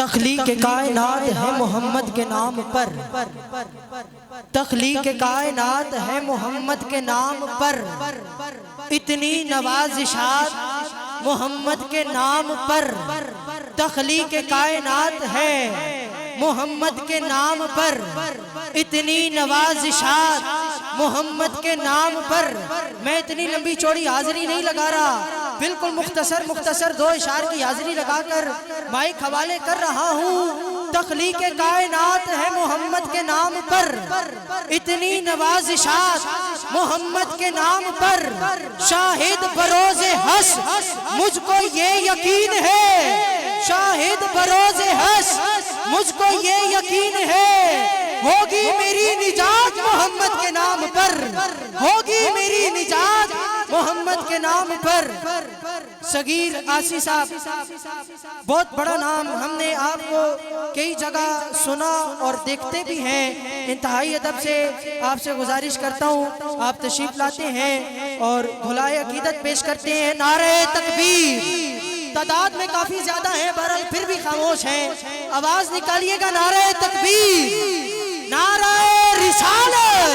तख्लीक कायनात है मोहम्मद के नाम पर, तख्लीक कायनात है मोहम्मद के नाम पर, इतनी नवाजिशात मोहम्मद के नाम पर। तख्लीक कायनात है मोहम्मद के नाम पर, इतनी नवाजिशात मोहम्मद के नाम पर। मैं इतनी लंबी चौड़ी हाजिरी नहीं लगा रहा, बिल्कुल मुख्तसर मुख्तसर दो इशार की हाजिरी लगाकर माइक हवाले कर रहा हूँ। तख्लीक कायनात है मोहम्मद के नाम पर, इतनी नवाजिशात मोहम्मद के नाम पर। शाहिद बरोज़े हस मुझको ये यकीन है, शाहिद बरोज़े हस मुझको ये यकीन है, होगी मेरी निजात मोहम्मद के नाम पर, होगी मेरी निजात मोहम्मद के नाम पर। सगीर आसी साहब, बहुत बड़ा नाम, हमने आपको कई जगह सुना और देखते भी हैं। इंतहाई अदब से आपसे गुजारिश करता हूँ, आप तशरीफ लाते हैं और धुलाए अकीदत पेश करते हैं। नारे तकबीर, तादाद में काफी ज्यादा है, बहरहाल फिर भी खामोश हैं, आवाज निकालिएगा। नारे तकबीर, नारे रिसालत,